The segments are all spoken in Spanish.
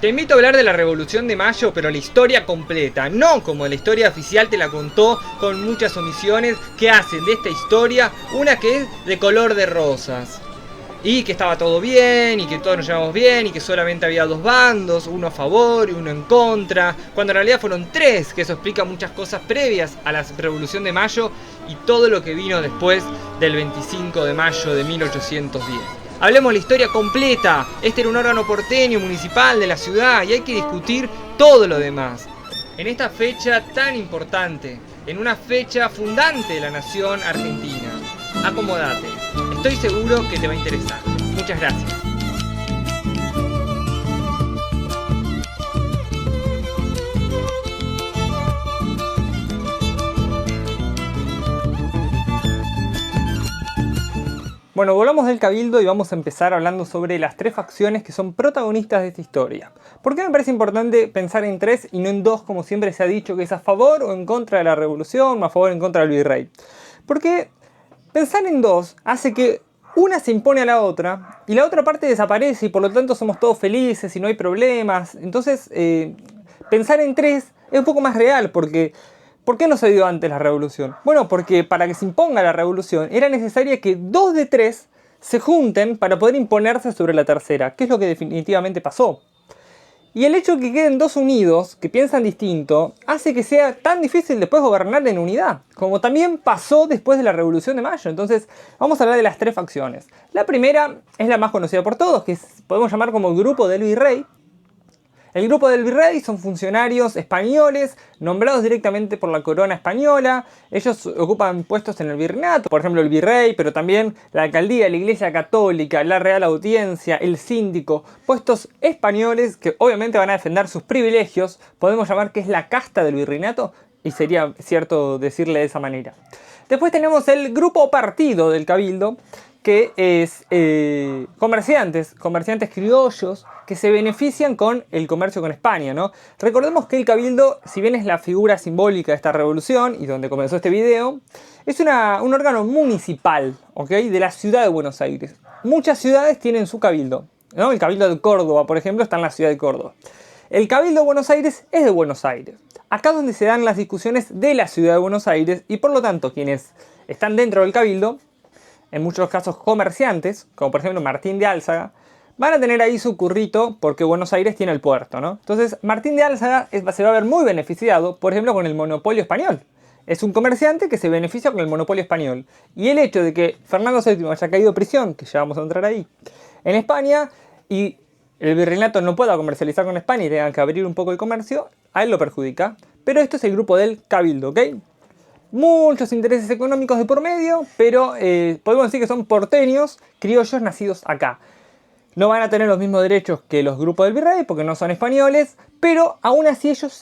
Te invito a hablar de la Revolución de Mayo, pero la historia completa, no como la historia oficial te la contó con muchas omisiones que hacen de esta historia una que es de color de rosas. Y que estaba todo bien, y que todos nos llevamos bien, y que solamente había dos bandos, uno a favor y uno en contra, cuando en realidad fueron tres, que eso explica muchas cosas previas a la Revolución de Mayo y todo lo que vino después del 25 de mayo de 1810. Hablemos de la historia completa. Este era un órgano porteño municipal de la ciudad y hay que discutir todo lo demás. En esta fecha tan importante, en una fecha fundante de la nación argentina. Acomodate, estoy seguro que te va a interesar. Muchas gracias. Bueno, volvamos del Cabildo y vamos a empezar hablando sobre las tres facciones que son protagonistas de esta historia. ¿Por qué me parece importante pensar en tres y no en dos, como siempre se ha dicho, que es a favor o en contra de la revolución, o a favor o en contra del virrey? Porque pensar en dos hace que una se impone a la otra y la otra parte desaparece y por lo tanto somos todos felices y no hay problemas. Entonces, pensar en tres es un poco más real porque ¿por qué no se dio antes la revolución? Bueno, porque para que se imponga la revolución era necesaria que dos de tres se junten para poder imponerse sobre la tercera, que es lo que definitivamente pasó. Y el hecho de que queden dos unidos, que piensan distinto, hace que sea tan difícil después gobernar en unidad, como también pasó después de la Revolución de Mayo. Entonces, vamos a hablar de las tres facciones. La primera es la más conocida por todos, que podemos llamar como el grupo del virrey. El grupo del virrey son funcionarios españoles nombrados directamente por la corona española. Ellos ocupan puestos en el virreinato, por ejemplo el virrey, pero también la alcaldía, la iglesia católica, la real audiencia, el síndico. Puestos españoles que obviamente van a defender sus privilegios. Podemos llamar que es la casta del virreinato y sería cierto decirle de esa manera. Después tenemos el grupo partido del cabildo, que es comerciantes criollos que se benefician con el comercio con España, ¿no? Recordemos que el cabildo, si bien es la figura simbólica de esta revolución y donde comenzó este video, es un órgano municipal, ¿ok? De la ciudad de Buenos Aires. Muchas ciudades tienen su cabildo, ¿no? El cabildo de Córdoba, por ejemplo, está en la ciudad de Córdoba. El cabildo de Buenos Aires es de Buenos Aires. Acá es donde se dan las discusiones de la ciudad de Buenos Aires y por lo tanto quienes están dentro del cabildo, en muchos casos comerciantes, como por ejemplo Martín de Álzaga, van a tener ahí su currito porque Buenos Aires tiene el puerto, ¿no? Entonces Martín de Álzaga se va a ver muy beneficiado, por ejemplo, con el monopolio español. Es un comerciante que se beneficia con el monopolio español. Y el hecho de que Fernando VII haya caído en prisión, que ya vamos a entrar ahí, en España, y el virreinato no pueda comercializar con España y tenga que abrir un poco el comercio, a él lo perjudica. Pero esto es el grupo del cabildo, ¿ok? Muchos intereses económicos de por medio, pero podemos decir que son porteños, criollos nacidos acá. No van a tener los mismos derechos que los grupos del virrey porque no son españoles, pero aún así ellos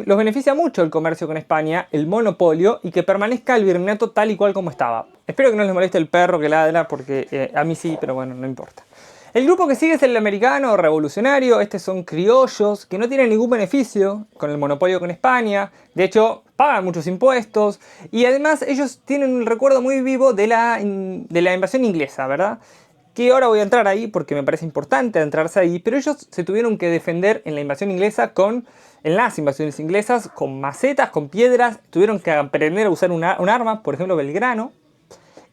los beneficia mucho el comercio con España, el monopolio y que permanezca el virreinato tal y cual como estaba. Espero que no les moleste el perro que ladra porque a mí sí, pero bueno, no importa. El grupo que sigue es el americano revolucionario. Estos son criollos que no tienen ningún beneficio con el monopolio con España. De hecho, pagan muchos impuestos. Y además ellos tienen un recuerdo muy vivo de la invasión inglesa, ¿verdad? Que ahora voy a entrar ahí porque me parece importante entrarse ahí. Pero ellos se tuvieron que defender en la invasión inglesa en las invasiones inglesas con macetas, con piedras. Tuvieron que aprender a usar un arma, por ejemplo Belgrano.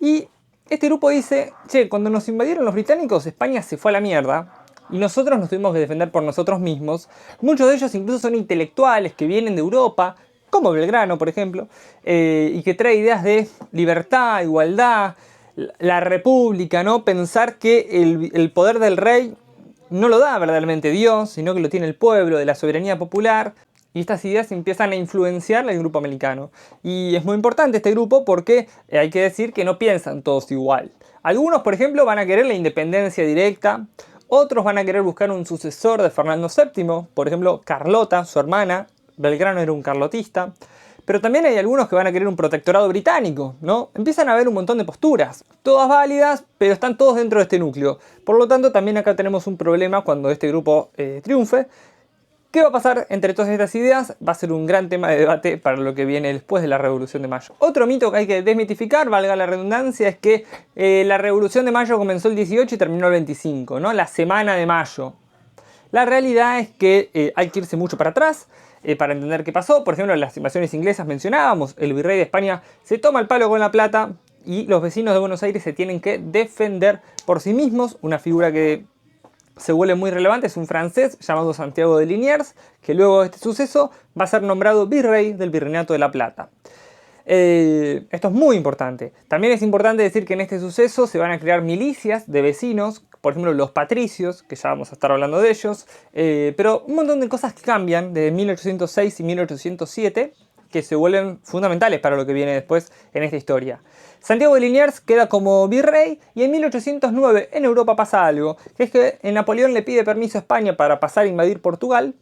Y este grupo dice, che, cuando nos invadieron los británicos, España se fue a la mierda y nosotros nos tuvimos que defender por nosotros mismos. Muchos de ellos incluso son intelectuales que vienen de Europa, como Belgrano, por ejemplo, y que trae ideas de libertad, igualdad, la república, ¿no? Pensar que el poder del rey no lo da verdaderamente Dios, sino que lo tiene el pueblo, de la soberanía popular. Y estas ideas empiezan a influenciar al grupo americano. Y es muy importante este grupo porque hay que decir que no piensan todos igual. Algunos, por ejemplo, van a querer la independencia directa. Otros van a querer buscar un sucesor de Fernando VII. Por ejemplo, Carlota, su hermana. Belgrano era un carlotista. Pero también hay algunos que van a querer un protectorado británico, ¿no? Empiezan a haber un montón de posturas. Todas válidas, pero están todos dentro de este núcleo. Por lo tanto, también acá tenemos un problema cuando este grupo triunfe. ¿Qué va a pasar entre todas estas ideas? Va a ser un gran tema de debate para lo que viene después de la Revolución de Mayo. Otro mito que hay que desmitificar, valga la redundancia, es que la Revolución de Mayo comenzó el 18 y terminó el 25, ¿no? La Semana de Mayo. La realidad es que hay que irse mucho para atrás para entender qué pasó. Por ejemplo, en las invasiones inglesas mencionábamos, el virrey de España se toma el palo con la plata y los vecinos de Buenos Aires se tienen que defender por sí mismos. Una figura que se vuelve muy relevante es un francés llamado Santiago de Liniers, que luego de este suceso va a ser nombrado virrey del Virreinato de La Plata. Esto es muy importante. También es importante decir que en este suceso se van a crear milicias de vecinos, por ejemplo los patricios, que ya vamos a estar hablando de ellos, pero un montón de cosas que cambian desde 1806 y 1807 que se vuelven fundamentales para lo que viene después en esta historia. Santiago de Liniers queda como virrey y en 1809 en Europa pasa algo, que es que Napoleón le pide permiso a España para pasar a invadir Portugal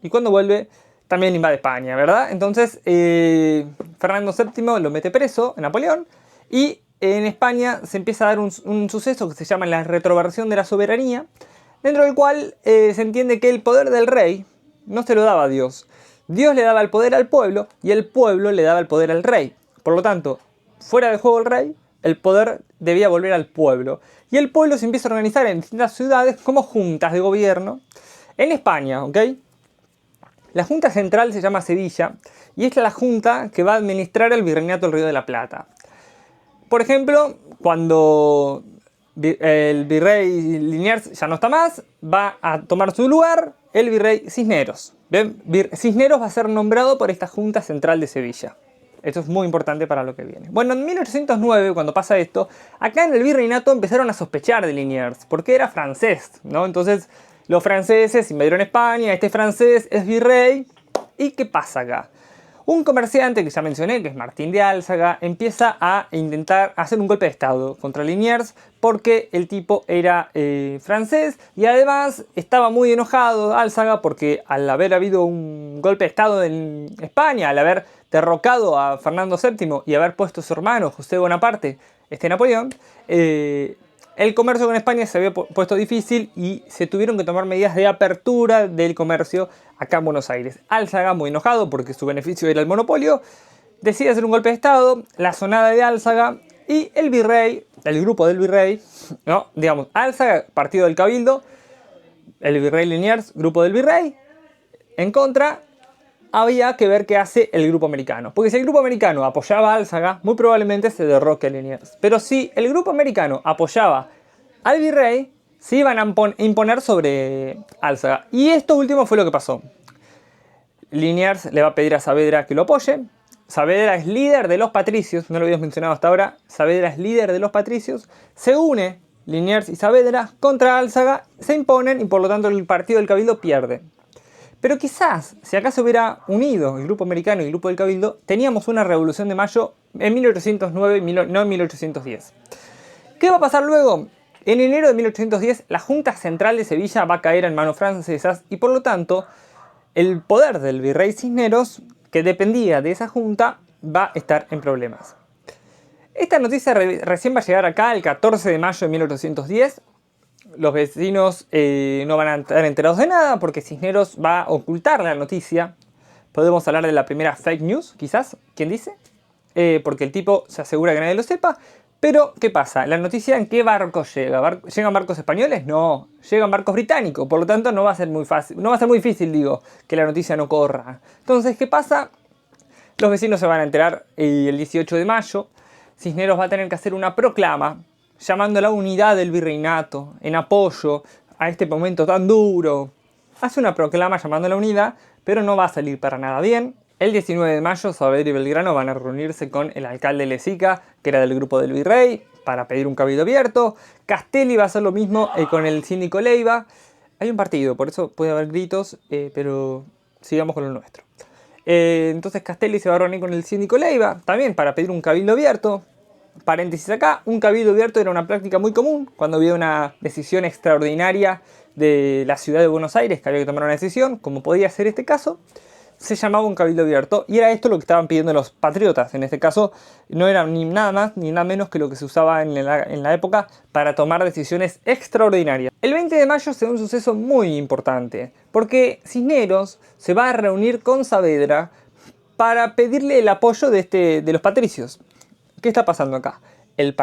y cuando vuelve también invade España, ¿verdad? Entonces Fernando VII lo mete preso, Napoleón, y en España se empieza a dar un suceso que se llama la retroversión de la soberanía, dentro del cual se entiende que el poder del rey no se lo daba a Dios. Dios le daba el poder al pueblo y el pueblo le daba el poder al rey. Por lo tanto, fuera de juego el rey, el poder debía volver al pueblo. Y el pueblo se empieza a organizar en distintas ciudades como juntas de gobierno. En España, ¿ok? La Junta Central se llama Sevilla y esta es la junta que va a administrar el Virreinato del Río de la Plata. Por ejemplo, cuando el virrey Liniers ya no está más, va a tomar su lugar el virrey Cisneros. ¿Ven? Cisneros va a ser nombrado por esta Junta Central de Sevilla. Esto es muy importante para lo que viene. Bueno, en 1809, cuando pasa esto, acá en el virreinato empezaron a sospechar de Liniers, porque era francés, ¿no? Entonces, los franceses invadieron España, este francés es virrey. ¿Y qué pasa acá? Un comerciante que ya mencioné, que es Martín de Álzaga, empieza a intentar hacer un golpe de estado contra Liniers porque el tipo era francés y además estaba muy enojado Álzaga porque al haber habido un golpe de estado en España, al haber derrocado a Fernando VII y haber puesto a su hermano José Bonaparte, Napoleón, el comercio con España se había puesto difícil y se tuvieron que tomar medidas de apertura del comercio acá en Buenos Aires. Álzaga, muy enojado porque su beneficio era el monopolio, decide hacer un golpe de estado, la sonada de Álzaga y el virrey, el grupo del virrey, ¿no? Digamos, Álzaga, partido del Cabildo, el virrey Liniers, grupo del virrey, en contra. Había que ver qué hace el grupo americano. Porque si el grupo americano apoyaba a Álzaga, muy probablemente se derroque a Liniers. Pero si el grupo americano apoyaba al virrey, se iban a imponer sobre Álzaga. Y esto último fue lo que pasó. Liniers le va a pedir a Saavedra que lo apoye. Saavedra es líder de los patricios, no lo habíamos mencionado hasta ahora. Saavedra es líder de los patricios. Se une Liniers y Saavedra contra Álzaga, se imponen y por lo tanto el partido del Cabildo pierde. Pero quizás, si acá se hubiera unido el grupo americano y el grupo del Cabildo, teníamos una revolución de mayo en 1809, no en 1810. ¿Qué va a pasar luego? En enero de 1810, la Junta Central de Sevilla va a caer en manos francesas y por lo tanto, el poder del virrey Cisneros, que dependía de esa junta, va a estar en problemas. Esta noticia recién va a llegar acá el 14 de mayo de 1810. Los vecinos no van a estar enterados de nada porque Cisneros va a ocultar la noticia. Podemos hablar de la primera fake news, quizás, ¿quién dice? Porque el tipo se asegura que nadie lo sepa. Pero, ¿qué pasa? ¿La noticia en qué barco llega? ¿Llegan barcos españoles? No, llegan barcos británicos. Por lo tanto, no va a ser muy fácil, no va a ser muy difícil, digo, que la noticia no corra. Entonces, ¿qué pasa? Los vecinos se van a enterar el 18 de mayo. Cisneros va a tener que hacer una proclama llamando a la unidad del virreinato en apoyo a este momento tan duro. Hace una proclama llamando a la unidad, pero no va a salir para nada bien. El 19 de mayo, Saavedra y Belgrano van a reunirse con el alcalde Lezica, que era del grupo del virrey, para pedir un cabildo abierto. Castelli va a hacer lo mismo con el síndico Leiva. Hay un partido, por eso puede haber gritos, pero sigamos con lo nuestro. Entonces Castelli se va a reunir con el síndico Leiva, también para pedir un cabildo abierto. Paréntesis acá, un cabildo abierto era una práctica muy común cuando había una decisión extraordinaria de la ciudad de Buenos Aires, que había que tomar una decisión, como podía ser este caso, se llamaba un cabildo abierto y era esto lo que estaban pidiendo los patriotas. En este caso no era ni nada más ni nada menos que lo que se usaba en la época para tomar decisiones extraordinarias. El 20 de mayo se da un suceso muy importante, porque Cisneros se va a reunir con Saavedra para pedirle el apoyo de los patricios. ¿Qué está pasando acá? El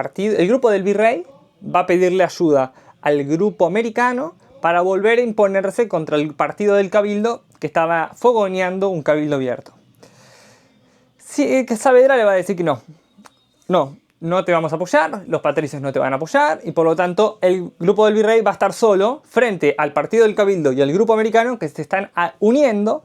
grupo del virrey va a pedirle ayuda al grupo americano para volver a imponerse contra el partido del Cabildo que estaba fogoneando un cabildo abierto. Sí, que Saavedra le va a decir que no te vamos a apoyar, los patricios no te van a apoyar y por lo tanto el grupo del virrey va a estar solo frente al partido del Cabildo y al grupo americano que se están uniendo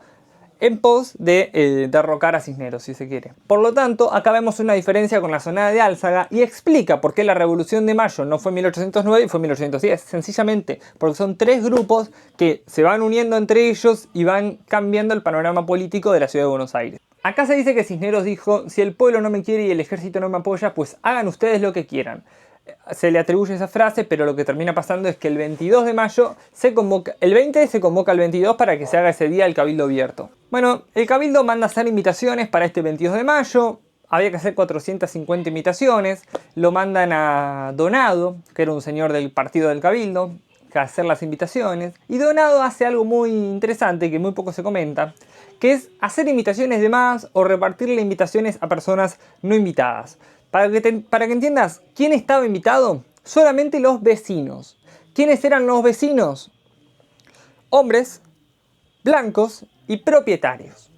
en pos de derrocar a Cisneros, si se quiere. Por lo tanto, acá vemos una diferencia con la Sonada de Álzaga y explica por qué la Revolución de Mayo no fue en 1809 y fue en 1810. Sencillamente porque son tres grupos que se van uniendo entre ellos y van cambiando el panorama político de la ciudad de Buenos Aires. Acá se dice que Cisneros dijo, si el pueblo no me quiere y el ejército no me apoya, pues hagan ustedes lo que quieran. Se le atribuye esa frase, pero lo que termina pasando es que el 22 de mayo se convoca, el 20 se convoca al 22 para que se haga ese día el cabildo abierto. Bueno, el cabildo manda a hacer invitaciones para este 22 de mayo, había que hacer 450 invitaciones, lo mandan a Donado, que era un señor del partido del cabildo, a hacer las invitaciones, y Donado hace algo muy interesante que muy poco se comenta, que es hacer invitaciones de más o repartirle invitaciones a personas no invitadas. Para que entiendas quién estaba invitado, solamente los vecinos. ¿Quiénes eran los vecinos? Hombres, blancos y propietarios.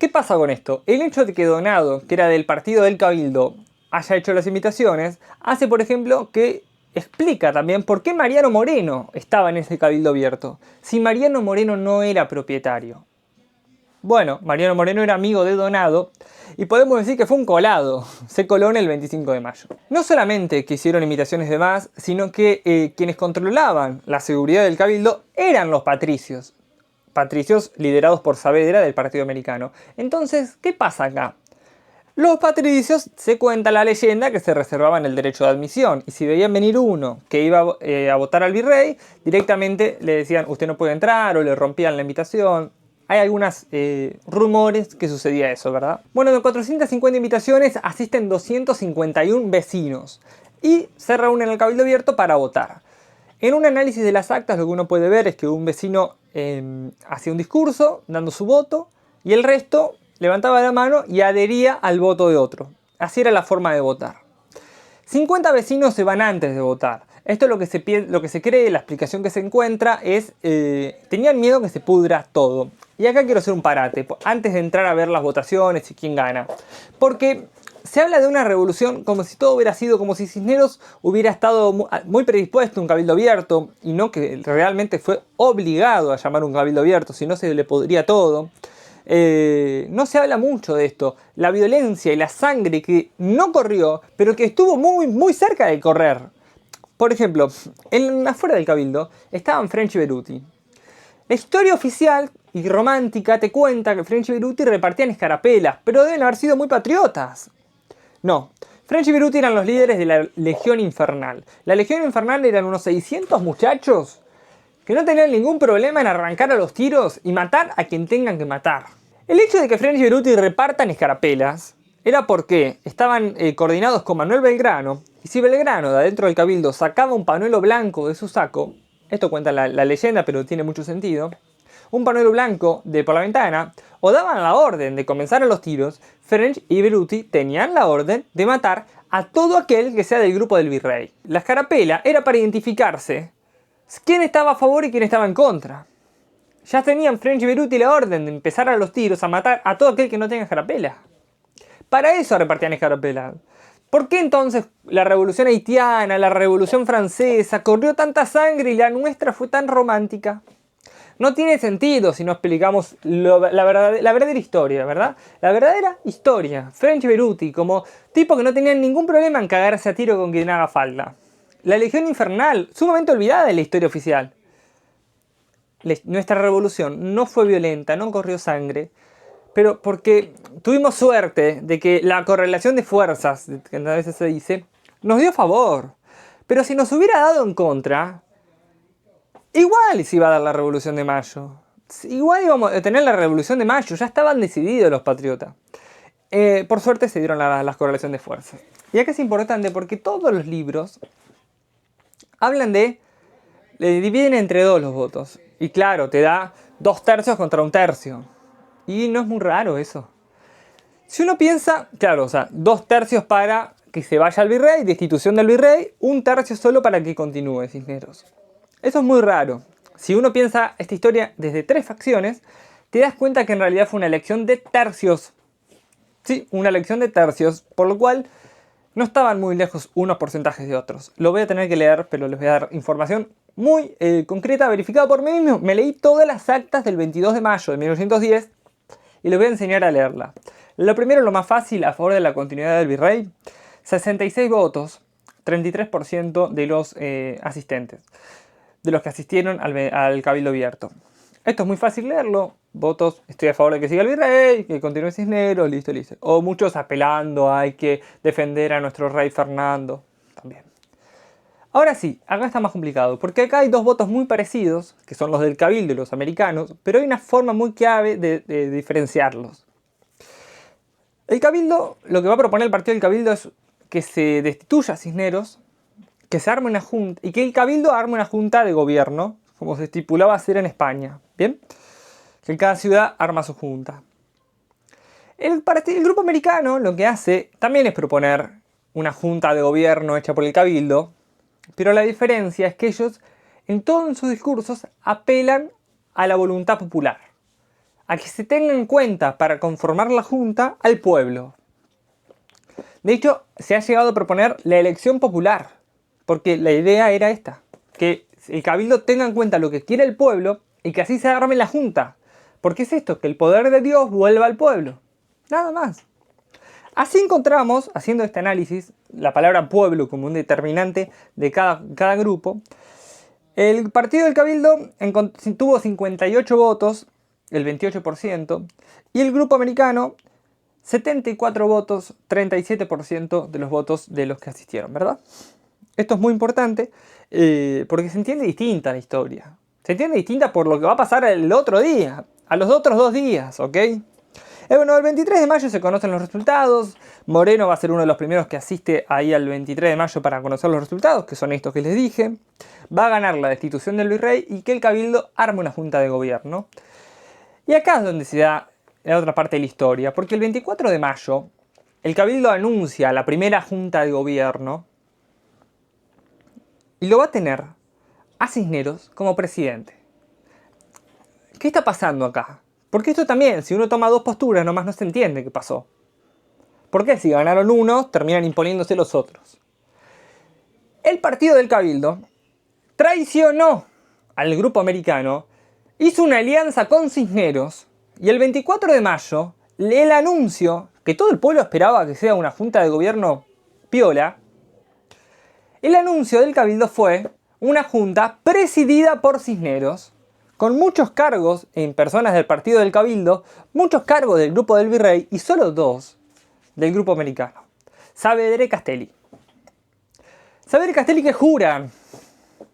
¿Qué pasa con esto? El hecho de que Donado, que era del partido del Cabildo, haya hecho las invitaciones, hace por ejemplo que explica también por qué Mariano Moreno estaba en ese cabildo abierto, si Mariano Moreno no era propietario. Bueno, Mariano Moreno era amigo de Donado y podemos decir que fue un colado, se coló en el 25 de mayo. No solamente que hicieron invitaciones de más, sino que quienes controlaban la seguridad del cabildo eran los patricios. Patricios liderados por Saavedra del Partido Americano. Entonces, ¿qué pasa acá? Los patricios, se cuenta la leyenda, que se reservaban el derecho de admisión y si veían venir uno que iba a votar al virrey, directamente le decían usted no puede entrar o le rompían la invitación. Hay algunos rumores que sucedía eso, ¿verdad? Bueno, de 450 invitaciones asisten 251 vecinos y se reúnen en el cabildo abierto para votar. En un análisis de las actas lo que uno puede ver es que un vecino hacía un discurso dando su voto y el resto levantaba la mano y adhería al voto de otro. Así era la forma de votar. 50 vecinos se van antes de votar. Esto es lo que se cree, la explicación que se encuentra es tenían miedo que se pudra todo. Y acá quiero hacer un parate, antes de entrar a ver las votaciones y quién gana. Porque se habla de una revolución como si todo hubiera sido, como si Cisneros hubiera estado muy predispuesto a un cabildo abierto y no que realmente fue obligado a llamar un cabildo abierto, si no se le podría todo. No se habla mucho de esto. La violencia y la sangre que no corrió, pero que estuvo muy cerca de correr. Por ejemplo, afuera del cabildo estaban French y Beruti. La historia oficial y romántica te cuenta que French y Beruti repartían escarapelas, pero deben haber sido muy patriotas. No, French y Beruti eran los líderes de la Legión Infernal. La Legión Infernal eran unos 600 muchachos que no tenían ningún problema en arrancar a los tiros y matar a quien tengan que matar. El hecho de que French y Beruti repartan escarapelas era porque estaban coordinados con Manuel Belgrano, y si Belgrano de adentro del cabildo sacaba un pañuelo blanco de su saco, esto cuenta la leyenda pero tiene mucho sentido, un pañuelo blanco por la ventana, o daban la orden de comenzar a los tiros, French y Beruti tenían la orden de matar a todo aquel que sea del grupo del virrey. La escarapela era para identificarse quién estaba a favor y quién estaba en contra. Ya tenían French y Beruti la orden de empezar a los tiros a matar a todo aquel que no tenga escarapela. Para eso repartían escarapelas. ¿Por qué entonces la revolución haitiana, la revolución francesa, corrió tanta sangre y la nuestra fue tan romántica? No tiene sentido si no explicamos la verdadera historia, ¿verdad? La verdadera historia. French y Beruti, como tipo que no tenían ningún problema en cagarse a tiro con quien haga falta. La Legión Infernal, sumamente olvidada de la historia oficial. Nuestra revolución no fue violenta, no corrió sangre, pero porque tuvimos suerte de que la correlación de fuerzas, que a veces se dice, nos dio favor. Pero si nos hubiera dado en contra, igual se iba a dar la Revolución de Mayo. Igual íbamos a tener la Revolución de Mayo, ya estaban decididos los patriotas. Por suerte se dieron las correlaciones de fuerzas. Y acá es importante porque todos los libros hablan le dividen entre dos los votos. Y claro, te da 2 tercios contra 1 tercio. Y no es muy raro eso. Si uno piensa, claro, o sea, 2 tercios para que se vaya al virrey, destitución del virrey, 1 tercio solo para que continúe Cisneros. Eso es muy raro. Si uno piensa esta historia desde 3 facciones, te das cuenta que en realidad fue una elección de tercios. Sí, una elección de tercios, por lo cual no estaban muy lejos unos porcentajes de otros. Lo voy a tener que leer, pero les voy a dar información muy concreta, verificada por mí mismo. Me leí todas las actas del 22 de mayo de 1910 y les voy a enseñar a leerla. Lo primero, lo más fácil, a favor de la continuidad del virrey: 66 votos, 33% de los asistentes, de los que asistieron al Cabildo Abierto. Esto es muy fácil leerlo. Votos, estoy a favor de que siga el virrey, que continúe Cisneros, listo, listo. O muchos apelando, hay que defender a nuestro rey Fernando, también. Ahora sí, acá está más complicado, porque acá hay dos votos muy parecidos, que son los del Cabildo y los americanos, pero hay una forma muy clave de diferenciarlos. El Cabildo, lo que va a proponer el partido del Cabildo es que se destituya a Cisneros, que se arme una junta, y que el Cabildo arme una junta de gobierno, como se estipulaba hacer en España, ¿bien? Que cada ciudad arma su junta. El grupo americano lo que hace también es proponer una junta de gobierno hecha por el Cabildo, pero la diferencia es que ellos en todos sus discursos apelan a la voluntad popular, a que se tenga en cuenta para conformar la junta al pueblo. De hecho, se ha llegado a proponer la elección popular, porque la idea era esta, que el Cabildo tenga en cuenta lo que quiere el pueblo y que así se arme la junta. ¿Por qué es esto? Que el poder de Dios vuelva al pueblo. Nada más. Así encontramos, haciendo este análisis, la palabra pueblo como un determinante de cada grupo. El partido del Cabildo tuvo 58 votos, el 28%, y el grupo americano 74 votos, 37% de los votos de los que asistieron, ¿verdad? Esto es muy importante porque se entiende distinta la historia. Se entiende distinta por lo que va a pasar el otro día, a los otros 2 días, ¿ok? Bueno, el 23 de mayo se conocen los resultados. Moreno va a ser uno de los primeros que asiste ahí al 23 de mayo para conocer los resultados, que son estos que les dije. Va a ganar la destitución del virrey y que el Cabildo arme una junta de gobierno. Y acá es donde se da la otra parte de la historia, porque el 24 de mayo el Cabildo anuncia la primera junta de gobierno y lo va a tener a Cisneros como presidente. ¿Qué está pasando acá? Porque esto también, si uno toma 2 posturas, nomás no se entiende qué pasó. ¿Por qué? Si ganaron unos, terminan imponiéndose los otros. El partido del Cabildo traicionó al grupo americano, hizo una alianza con Cisneros, y el 24 de mayo, el anuncio, que todo el pueblo esperaba que sea una junta de gobierno piola, el anuncio del Cabildo fue una junta presidida por Cisneros, con muchos cargos en personas del partido del Cabildo, muchos cargos del grupo del virrey y solo 2 del grupo americano: Saavedra y Castelli. Saavedra y Castelli que juran,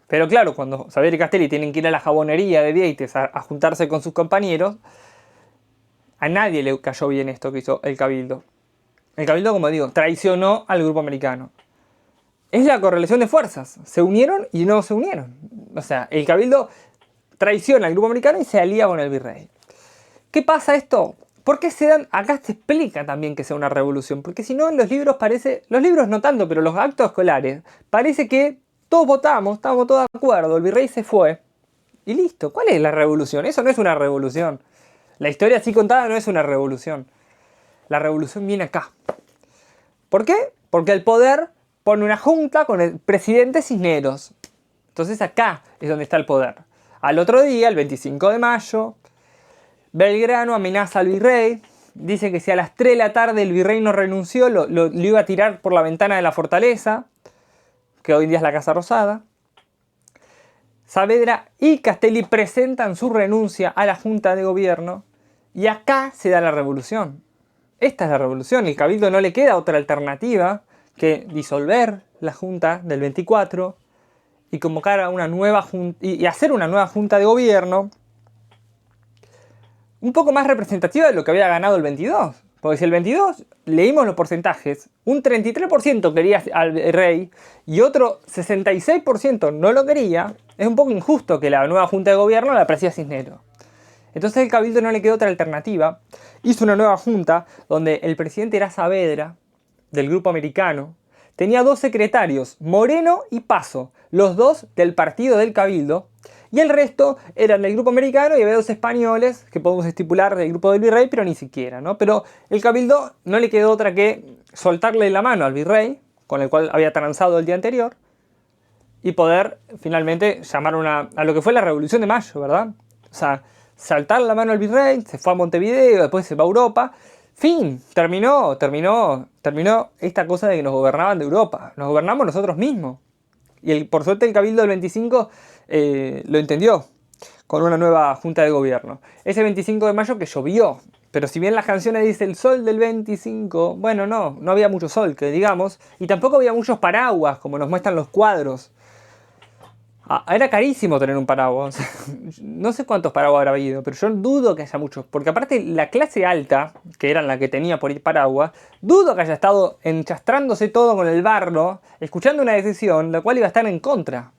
pero claro, cuando Saavedra y Castelli tienen que ir a la jabonería de Vieites a juntarse con sus compañeros, a nadie le cayó bien esto que hizo el Cabildo. El Cabildo, como digo, traicionó al grupo americano. Es la correlación de fuerzas. Se unieron y no se unieron. O sea, el Cabildo traiciona al grupo americano y se alía con el virrey. ¿Qué pasa esto? ¿Por qué se dan? Acá se explica también que sea una revolución. Porque si no, en los libros parece... Los libros no tanto, pero los actos escolares, parece que todos votamos, estamos todos de acuerdo, el virrey se fue y listo. ¿Cuál es la revolución? Eso no es una revolución. La historia así contada no es una revolución. La revolución viene acá. ¿Por qué? Porque el poder pone una junta con el presidente Cisneros. Entonces acá es donde está el poder. Al otro día, el 25 de mayo, Belgrano amenaza al virrey. Dice que si a las 3 de la tarde el virrey no renunció, lo iba a tirar por la ventana de la fortaleza, que hoy en día es la Casa Rosada. Saavedra y Castelli presentan su renuncia a la junta de gobierno y acá se da la revolución. Esta es la revolución. El Cabildo no le queda otra alternativa que disolver la junta del 24 y convocar a una nueva junta y hacer una nueva junta de gobierno un poco más representativa de lo que había ganado el 22. Porque si el 22 leímos los porcentajes, un 33% quería al rey y otro 66% no lo quería, es un poco injusto que la nueva junta de gobierno la presida Cisneros. Entonces el Cabildo no le quedó otra alternativa. Hizo una nueva junta donde el presidente era Saavedra, del grupo americano. tenía dos secretarios, Moreno y Paso, los dos del partido del Cabildo, y el resto eran del grupo americano y había dos españoles que podemos estipular del grupo del virrey, pero ni siquiera, ¿no? Pero el Cabildo no le quedó otra que soltarle la mano al virrey, con el cual había transado el día anterior, y poder finalmente llamar a lo que fue la Revolución de Mayo, ¿verdad? O sea, saltar la mano al virrey, se fue a Montevideo, después se va a Europa. Fin, terminó esta cosa de que nos gobernaban de Europa. Nos gobernamos nosotros mismos. Y por suerte el Cabildo del 25 lo entendió con una nueva junta de gobierno. Ese 25 de mayo que llovió. Pero si bien las canciones dicen el sol del 25, bueno, no había mucho sol, que digamos. Y tampoco había muchos paraguas, como nos muestran los cuadros. Era carísimo tener un paraguas. No sé cuántos paraguas habrá habido, pero yo dudo que haya muchos. Porque aparte la clase alta, que era la que tenía por ir paraguas, dudo que haya estado enchastrándose todo con el barro, escuchando una decisión la cual iba a estar en contra.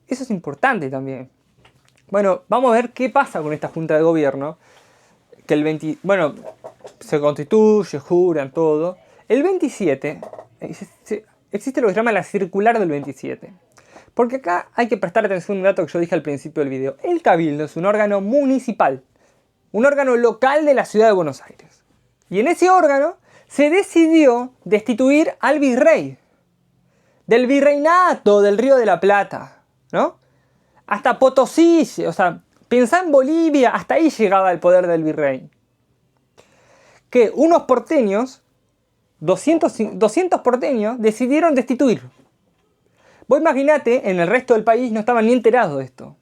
Eso es importante también. Bueno, vamos a ver qué pasa con esta junta de gobierno. Que se constituye, juran, todo. El 27, existe lo que se llama la circular del 27. Porque acá hay que prestar atención a un dato que yo dije al principio del video. El Cabildo es un órgano municipal, un órgano local de la ciudad de Buenos Aires. Y en ese órgano se decidió destituir al virrey, del virreinato del Río de la Plata, ¿no? Hasta Potosí, o sea, pensá en Bolivia, hasta ahí llegaba el poder del virrey. Que unos porteños, 200 porteños, decidieron destituir. Vos imaginate, en el resto del país no estaban ni enterados de esto.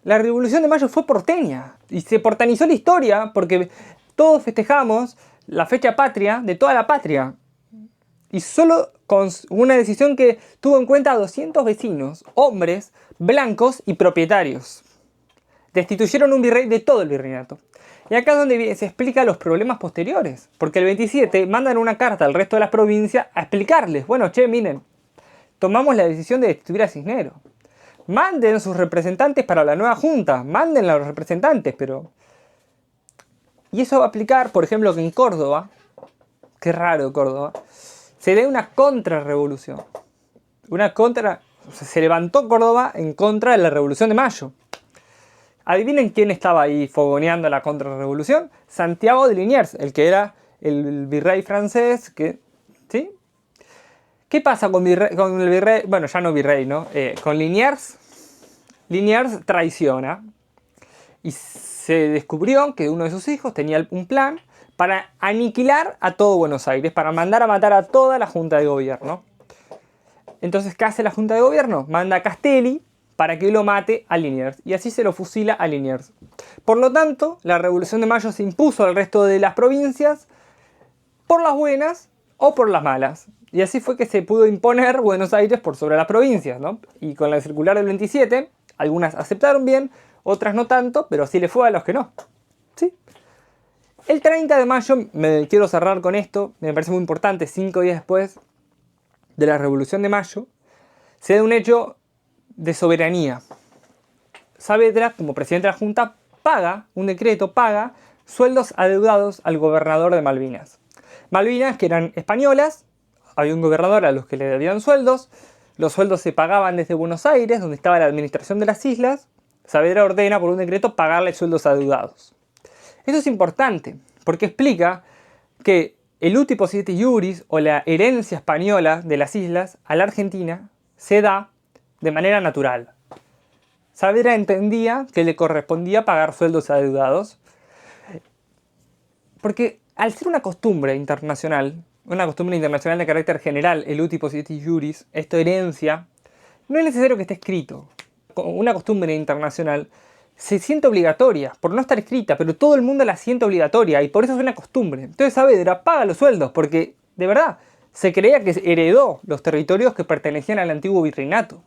La Revolución de Mayo fue porteña y se portanizó la historia porque todos festejamos la fecha patria de toda la patria. Y solo con una decisión que tuvo en cuenta a 200 vecinos, hombres, blancos y propietarios. Destituyeron un virrey de todo el virreinato. Y acá es donde se explican los problemas posteriores. Porque el 27 mandan una carta al resto de las provincias a explicarles. Bueno, miren, tomamos la decisión de destituir a Cisneros. Manden sus representantes para la nueva junta. Manden a los representantes, pero... Y eso va a aplicar, por ejemplo, que en Córdoba, qué raro Córdoba, se dé una contrarrevolución. Se levantó Córdoba en contra de la Revolución de Mayo. Adivinen quién estaba ahí fogoneando la contrarrevolución. Santiago de Liniers, el que era el virrey francés, ¿sí? ¿Qué pasa con el virrey? Bueno, ya no virrey, ¿no? Con Liniers. Liniers traiciona. Y se descubrió que uno de sus hijos tenía un plan para aniquilar a todo Buenos Aires, para mandar a matar a toda la junta de gobierno. Entonces, ¿qué hace la junta de gobierno? Manda a Castelli para que lo mate a Liniers. Y así se lo fusila a Liniers. Por lo tanto, la Revolución de Mayo se impuso al resto de las provincias por las buenas o por las malas. Y así fue que se pudo imponer Buenos Aires por sobre las provincias, ¿no? Y con la circular del 27, algunas aceptaron bien, otras no tanto, pero sí le fue a los que no. ¿Sí? El 30 de mayo, me quiero cerrar con esto, me parece muy importante, 5 días después de la Revolución de Mayo, se da un hecho de soberanía. Saavedra, como presidente de la Junta, paga sueldos adeudados al gobernador de Malvinas. Malvinas, que eran españolas, había un gobernador a los que le debían sueldos, los sueldos se pagaban desde Buenos Aires, donde estaba la administración de las islas. Saavedra ordena por un decreto pagarle sueldos adeudados. Esto es importante, porque explica que el uti possidetis iuris, o la herencia española de las islas a la Argentina, se da de manera natural. Saavedra entendía que le correspondía pagar sueldos adeudados, porque al ser una costumbre internacional de carácter general, el uti possidetis iuris, esta herencia, no es necesario que esté escrito. Una costumbre internacional se siente obligatoria, por no estar escrita, pero todo el mundo la siente obligatoria y por eso es una costumbre. Entonces Saavedra paga los sueldos porque, de verdad, se creía que heredó los territorios que pertenecían al antiguo virreinato.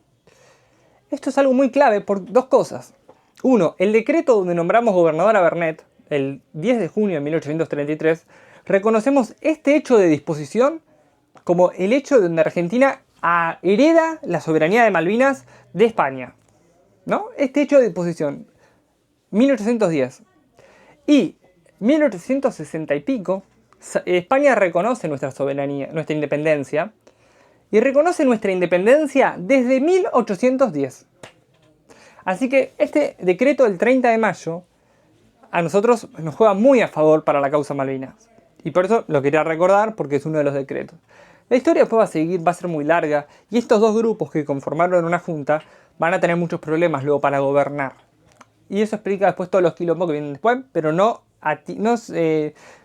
Esto es algo muy clave por dos cosas. Uno, el decreto donde nombramos gobernador a Vernet, el 10 de junio de 1833, reconocemos este hecho de disposición como el hecho de donde Argentina hereda la soberanía de Malvinas de España, ¿no? Este hecho de disposición, 1810. Y 1860 y pico, España reconoce nuestra soberanía, nuestra independencia, y reconoce nuestra independencia desde 1810. Así que este decreto del 30 de mayo a nosotros nos juega muy a favor para la causa Malvinas. Y por eso lo quería recordar, porque es uno de los decretos. La historia después va a seguir, va a ser muy larga, y estos dos grupos que conformaron una junta van a tener muchos problemas luego para gobernar. Y eso explica después todos los quilombos que vienen después, pero no es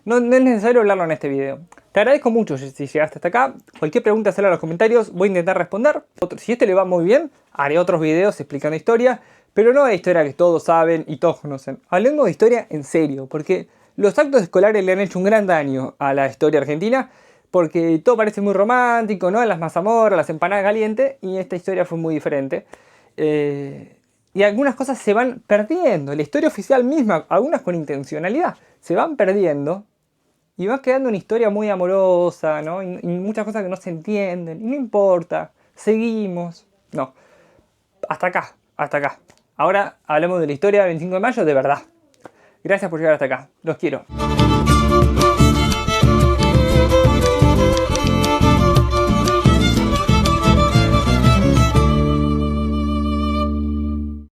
necesario hablarlo en este video. Te agradezco mucho si llegaste hasta acá. Cualquier pregunta, hazla en los comentarios, voy a intentar responder. Si este le va muy bien, haré otros videos explicando historia, pero no de historia que todos saben y todos conocen. Hablemos de historia en serio, porque los actos escolares le han hecho un gran daño a la historia argentina, porque todo parece muy romántico, ¿no? Las mazamorras, las empanadas calientes, y esta historia fue muy diferente. Y algunas cosas se van perdiendo. La historia oficial misma, algunas con intencionalidad, se van perdiendo. Y va quedando una historia muy amorosa, ¿no? Y muchas cosas que no se entienden. Y no importa. Seguimos. No. Hasta acá. Hasta acá. Ahora hablemos de la historia del 25 de mayo de verdad. Gracias por llegar hasta acá. Los quiero.